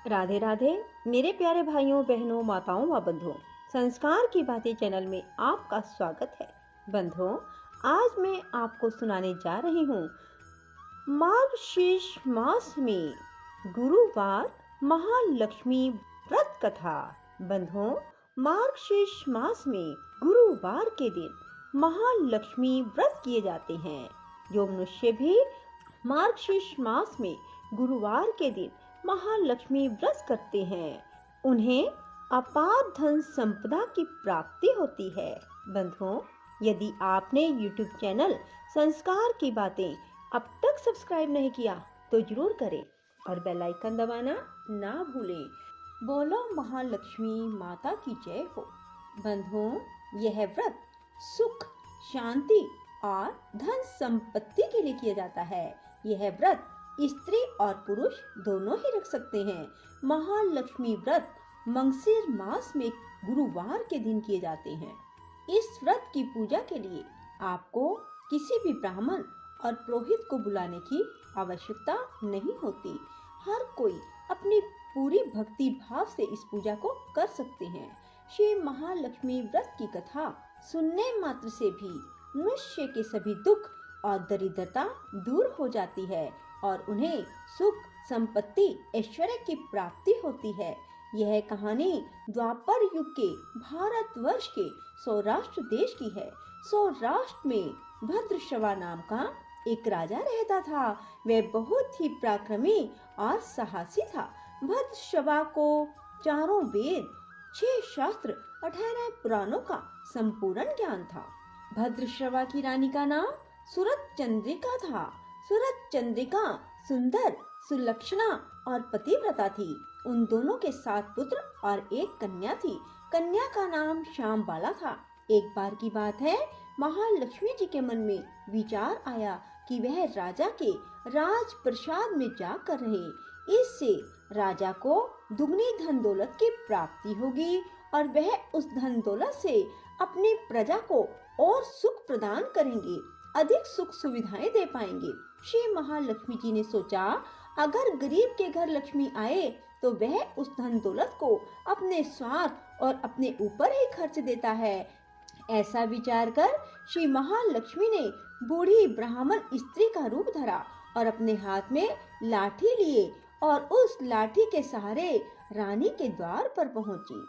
राधे राधे मेरे प्यारे भाइयों बहनों माताओं व बंधुओं। संस्कार की बातें चैनल में आपका स्वागत है। बंधुओं, आज मैं आपको सुनाने जा रही हूँ मार्गशीर्ष मास में गुरुवार महालक्ष्मी व्रत कथा। बंधुओं, मार्गशीर्ष मास में गुरुवार के दिन महालक्ष्मी व्रत किए जाते हैं। जो मनुष्य भी मार्गशीर्ष मास में गुरुवार के दिन महालक्ष्मी व्रत करते हैं, उन्हें अपार धन संपदा की प्राप्ति होती है। बंधुओं, यदि आपने YouTube चैनल संस्कार की बातें अब तक सब्सक्राइब नहीं किया तो जरूर करें और बेल आइकन दबाना ना भूलें। बोलो महालक्ष्मी माता की जय हो। बंधुओं, यह व्रत सुख, शांति और धन संपत्ति के लिए किया जाता है। यह व्रत स्त्री और पुरुष दोनों ही रख सकते हैं। महालक्ष्मी व्रत मंगशीर मास में गुरुवार के दिन किए जाते हैं। इस व्रत की पूजा के लिए आपको किसी भी ब्राह्मण और पुरोहित को बुलाने की आवश्यकता नहीं होती। हर कोई अपनी पूरी भक्ति भाव से इस पूजा को कर सकते हैं। श्री महालक्ष्मी व्रत की कथा सुनने मात्र से भी मनुष्य के सभी दुख और दरिद्रता दूर हो जाती है और उन्हें सुख, संपत्ति, ऐश्वर्य की प्राप्ति होती है। यह कहानी द्वापर युग के भारतवर्ष के सौराष्ट्र देश की है। सौराष्ट्र में भद्रश्रवा नाम का एक राजा रहता था। वह बहुत ही पराक्रमी और साहसी था। भद्रश्रवा को चारों वेद, 6 शास्त्र, 18 पुराणों का संपूर्ण ज्ञान था। भद्रश्रवा की रानी का नाम सूरत चंद्रिका था। सूरत चंद्रिका सुंदर, सुलक्षणा और पतिव्रता थी। उन दोनों के 7 पुत्र और एक कन्या थी। कन्या का नाम श्यामबाला था। एक बार की बात है, महालक्ष्मी जी के मन में विचार आया कि वह राजा के राज प्रसाद में जाकर रहे। इससे राजा को दुगनी धन दौलत की प्राप्ति होगी और वह उस धन दौलत से अपनी प्रजा को और सुख प्रदान करेंगे, अधिक सुख सुविधाएं दे पाएंगे। श्री महालक्ष्मी जी ने सोचा, अगर गरीब के घर लक्ष्मी आए तो वह उस धन दौलत को अपने स्वार्थ और अपने ऊपर ही खर्च देता है। ऐसा विचार कर श्री महालक्ष्मी ने बूढ़ी ब्राह्मण स्त्री का रूप धरा और अपने हाथ में लाठी लिए और उस लाठी के सहारे रानी के द्वार पर पहुंची।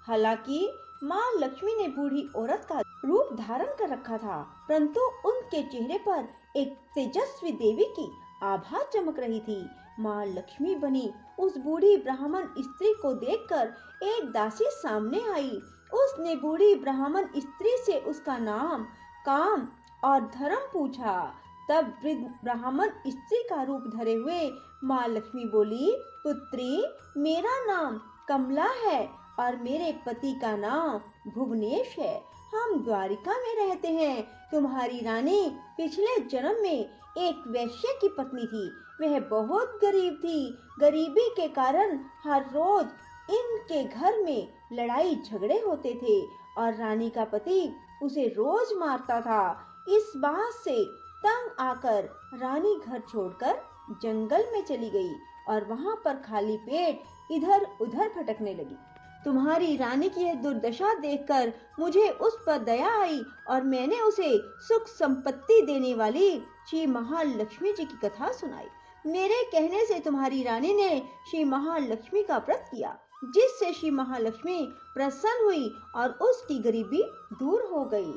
हालांकि माँ लक्ष्मी ने बूढ़ी औरत का रूप धारण कर रखा था, परंतु उनके चेहरे पर एक तेजस्वी देवी की आभा चमक रही थी। माँ लक्ष्मी बनी उस बूढ़ी ब्राह्मण स्त्री को देखकर एक दासी सामने आई। उसने बूढ़ी ब्राह्मण स्त्री से उसका नाम, काम और धर्म पूछा। तब वृद्ध ब्राह्मण स्त्री का रूप धरे हुए माँ लक्ष्मी बोली, पुत्री, मेरा नाम कमला है और मेरे पति का नाम भुवनेश है। हम द्वारिका में रहते हैं। तुम्हारी रानी पिछले जन्म में एक वैश्य की पत्नी थी। वह बहुत गरीब थी। गरीबी के कारण हर रोज इनके घर में लड़ाई झगड़े होते थे और रानी का पति उसे रोज मारता था। इस बात से तंग आकर रानी घर छोड़कर जंगल में चली गई और वहां पर खाली पेट इधर उधर भटकने लगी। तुम्हारी रानी की यह दुर्दशा देखकर मुझे उस पर दया आई और मैंने उसे सुख संपत्ति देने वाली श्री महालक्ष्मी जी की कथा सुनाई। मेरे कहने से तुम्हारी रानी ने श्री महालक्ष्मी का व्रत किया, जिससे श्री महालक्ष्मी प्रसन्न हुई और उसकी गरीबी दूर हो गई।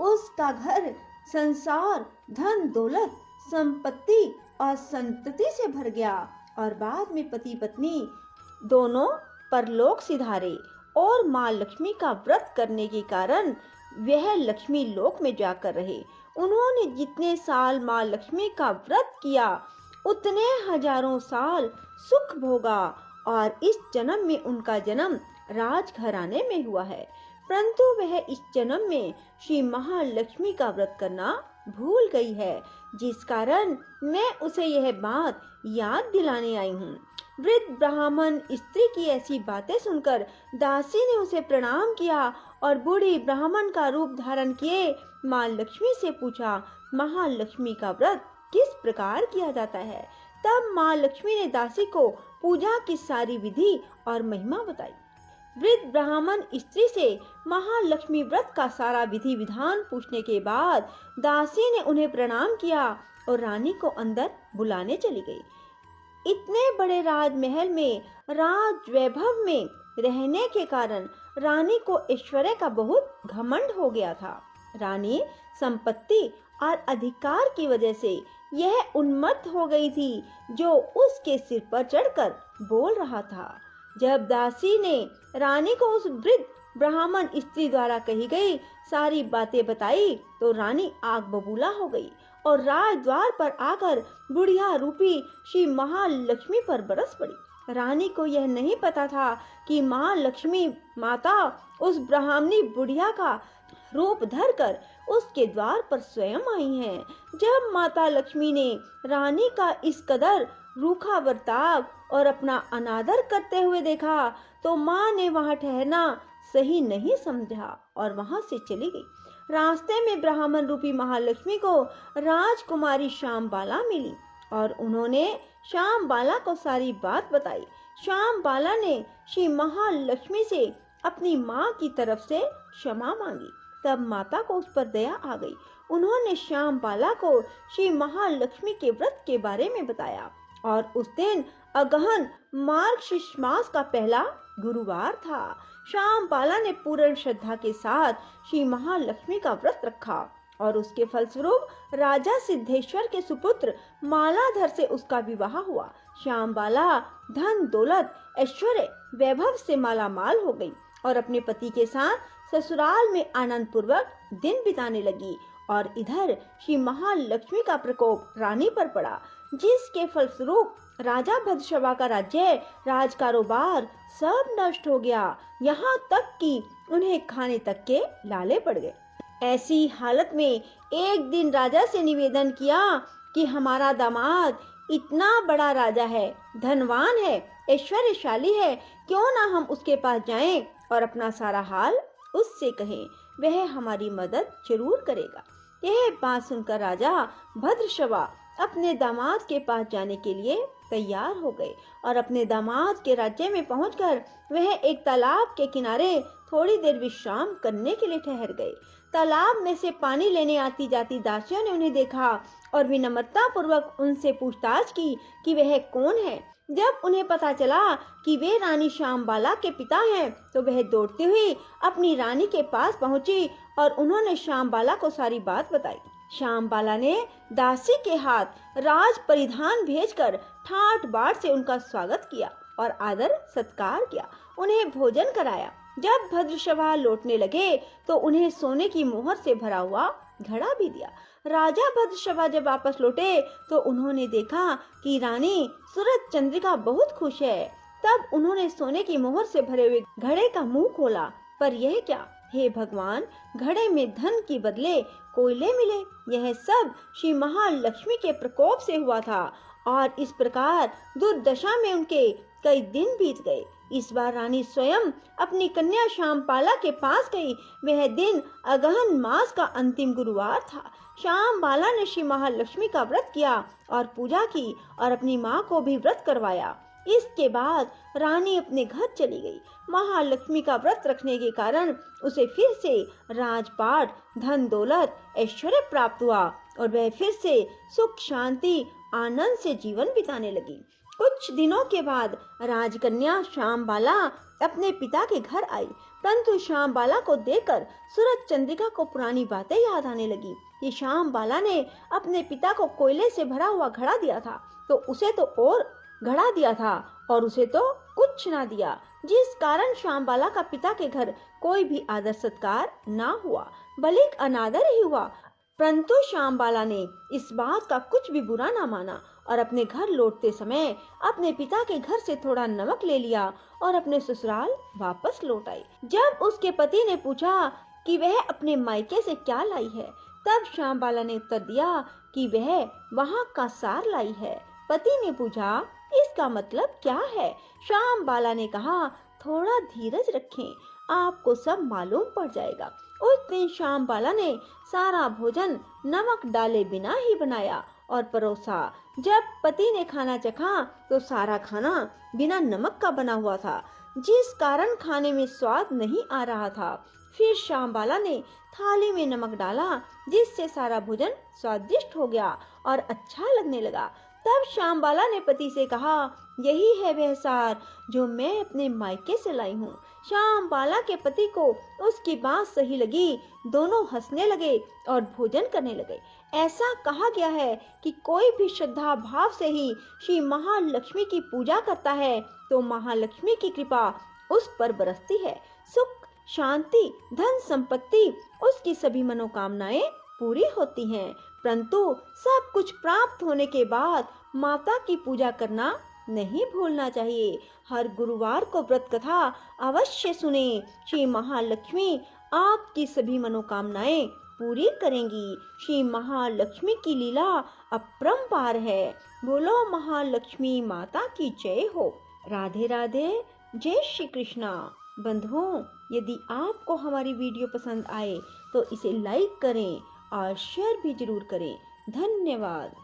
उसका घर संसार, धन दौलत, संपत्ति और संतति से भर गया और बाद में पति पत्नी दोनों परलोक सिधारे। और माँ लक्ष्मी का व्रत करने के कारण वह लक्ष्मी लोक में जाकर रहे। उन्होंने जितने साल माँ लक्ष्मी का व्रत किया, उतने हजारों साल सुख भोगा और इस जन्म में उनका जन्म राजघराने में हुआ है। परंतु वह इस जन्म में श्री महालक्ष्मी का व्रत करना भूल गई है, जिस कारण मैं उसे यह बात याद दिलाने आई हूँ। वृद्ध ब्राह्मण स्त्री की ऐसी बातें सुनकर दासी ने उसे प्रणाम किया और बूढ़ी ब्राह्मण का रूप धारण किए माँ लक्ष्मी से पूछा, महालक्ष्मी का व्रत किस प्रकार किया जाता है? तब माँ लक्ष्मी ने दासी को पूजा की सारी विधि और महिमा बताई। वृद्ध ब्राह्मण स्त्री से महालक्ष्मी व्रत का सारा विधि विधान पूछने के बाद दासी ने उन्हें प्रणाम किया और रानी को अंदर बुलाने चली गई। इतने बड़े राजमहल में राज वैभव में रहने के कारण रानी को ऐश्वर्य का बहुत घमंड हो गया था। रानी संपत्ति और अधिकार की वजह से यह उन्मत्त हो गई थी जो उसके सिर पर चढ़कर बोल रहा था। जब दासी ने रानी को उस वृद्ध ब्राह्मण स्त्री द्वारा कही गई सारी बातें बताई तो रानी आग बबूला हो गई और राजद्वार पर आकर बुढ़िया रूपी श्री महालक्ष्मी पर बरस पड़ी। रानी को यह नहीं पता था कि महालक्ष्मी माता उस ब्राह्मणी बुढ़िया का रूप धरकर उसके द्वार पर स्वयं आई हैं। जब माता लक्ष्मी ने रानी का इस कदर रूखा बर्ताव और अपना अनादर करते हुए देखा तो माँ ने वहां ठहरना सही नहीं समझा और वहां से चली गई। रास्ते में ब्राह्मण रूपी महालक्ष्मी को राजकुमारी श्यामबाला मिली और उन्होंने श्यामबाला को सारी बात बताई। श्यामबाला ने श्री महालक्ष्मी से अपनी माँ की तरफ से क्षमा मांगी। तब माता को उस पर दया आ गई। उन्होंने श्यामबाला को श्री महालक्ष्मी के व्रत के बारे में बताया और उस दिन अगहन मार्गशीर्ष मास का पहला गुरुवार था। श्यामबाला ने पूर्ण श्रद्धा के साथ श्री महालक्ष्मी का व्रत रखा और उसके फलस्वरूप राजा सिद्धेश्वर के सुपुत्र मालाधर से उसका विवाह हुआ। श्यामबाला धन दौलत ऐश्वर्य वैभव से मालामाल हो गई और अपने पति के साथ ससुराल में आनंद पूर्वक दिन बिताने लगी और इधर श्री महालक्ष्मी का प्रकोप रानी पर पड़ा, जिसके फलस्वरूप राजा भद्रशवा का राज्य राज कारोबार सब नष्ट हो गया, यहाँ तक कि उन्हें खाने तक के लाले पड़ गए। ऐसी हालत में एक दिन राजा से निवेदन किया कि हमारा दामाद इतना बड़ा राजा है, धनवान है, ऐश्वर्यशाली है, क्यों ना हम उसके पास जाएं और अपना सारा हाल उससे कहें, वह हमारी मदद जरूर करेगा। यह बात सुनकर राजा भद्रशवा अपने दामाद के पास जाने के लिए तैयार हो गए और अपने दामाद के राज्य में पहुंचकर वह एक तालाब के किनारे थोड़ी देर विश्राम करने के लिए ठहर गए। तालाब में से पानी लेने आती जाती दासियों ने उन्हें देखा और विनम्रता पूर्वक उनसे पूछताछ की कि वह कौन है। जब उन्हें पता चला कि वे रानी श्यामबाला के पिता हैं तो वह दौड़ती हुई अपनी रानी के पास पहुंची और उन्होंने श्यामबाला को सारी बात बताई। श्यामबाला ने दासी के हाथ राज परिधान भेजकर ठाट बाट से उनका स्वागत किया और आदर सत्कार किया, उन्हें भोजन कराया। जब भद्रशवा लौटने लगे तो उन्हें सोने की मोहर से भरा हुआ घड़ा भी दिया। राजा भद्रशवा जब वापस लौटे तो उन्होंने देखा कि रानी सूरज चंद्रिका बहुत खुश है। तब उन्होंने सोने की मोहर से भरे हुए घड़े का मुंह खोला, पर यह क्या, हे भगवान, घड़े में धन की बदले कोयले मिले। यह सब श्री महालक्ष्मी के प्रकोप से हुआ था और इस प्रकार दुर्दशा में उनके कई दिन बीत गए। इस बार रानी स्वयं अपनी कन्या श्यामबाला के पास गई। वह दिन अगहन मास का अंतिम गुरुवार था। श्यामबाला ने श्री महालक्ष्मी का व्रत किया और पूजा की और अपनी माँ को भी व्रत करवाया। इसके बाद रानी अपने घर चली गई। महालक्ष्मी का व्रत रखने के कारण उसे फिर से राजपाट, धन दौलत, ऐश्वर्य प्राप्त हुआ और वह फिर से सुख शांति आनंद से जीवन बिताने लगी। कुछ दिनों के बाद राजकन्या श्यामबाला अपने पिता के घर आई, परंतु श्यामबाला को देखकर सूरज चंद्रिका को पुरानी बातें याद आने लगी कि श्यामबाला ने अपने पिता को कोयले से भरा हुआ घड़ा दिया था तो उसे तो और घड़ा दिया था और उसे तो कुछ ना दिया, जिस कारण श्यामबाला का पिता के घर कोई भी आदर सत्कार ना हुआ, बल्कि अनादर ही हुआ। परंतु श्यामबाला ने इस बात का कुछ भी बुरा ना माना और अपने घर लौटते समय अपने पिता के घर से थोड़ा नमक ले लिया और अपने ससुराल वापस लौट आई। जब उसके पति ने पूछा कि वह अपने मायके से क्या लाई है, तब श्यामबाला ने उत्तर दिया कि वह वहाँ का सार लाई है। पति ने पूछा, इसका मतलब क्या है? श्यामबाला ने कहा, थोड़ा धीरज रखें, आपको सब मालूम पड़ जाएगा। उस दिन श्यामबाला ने सारा भोजन नमक डाले बिना ही बनाया और परोसा। जब पति ने खाना चखा तो सारा खाना बिना नमक का बना हुआ था, जिस कारण खाने में स्वाद नहीं आ रहा था। फिर श्यामबाला ने थाली में नमक डाला, जिससे सारा भोजन स्वादिष्ट हो गया और अच्छा लगने लगा। तब श्यामबाला ने पति से कहा, यही है वह सार जो मैं अपने मायके से लाई हूँ। श्यामबाला के पति को उसकी बात सही लगी। दोनों हंसने लगे और भोजन करने लगे। ऐसा कहा गया है कि कोई भी श्रद्धा भाव से ही श्री महालक्ष्मी की पूजा करता है तो महालक्ष्मी की कृपा उस पर बरसती है। सुख, शांति, धन संपत्ति, उसकी सभी मनोकामनाएं पूरी होती हैं। परंतु सब कुछ प्राप्त होने के बाद माता की पूजा करना नहीं भूलना चाहिए। हर गुरुवार को व्रत कथा अवश्य सुने। श्री महालक्ष्मी आपकी सभी मनोकामनाएं पूरी करेंगी। श्री महालक्ष्मी की लीला अपरंपार है। बोलो महालक्ष्मी माता की जय हो। राधे राधे, जय श्री कृष्णा। बंधुओं, यदि आपको हमारी वीडियो पसंद आए तो इसे लाइक करें और शेयर भी जरूर करें। धन्यवाद।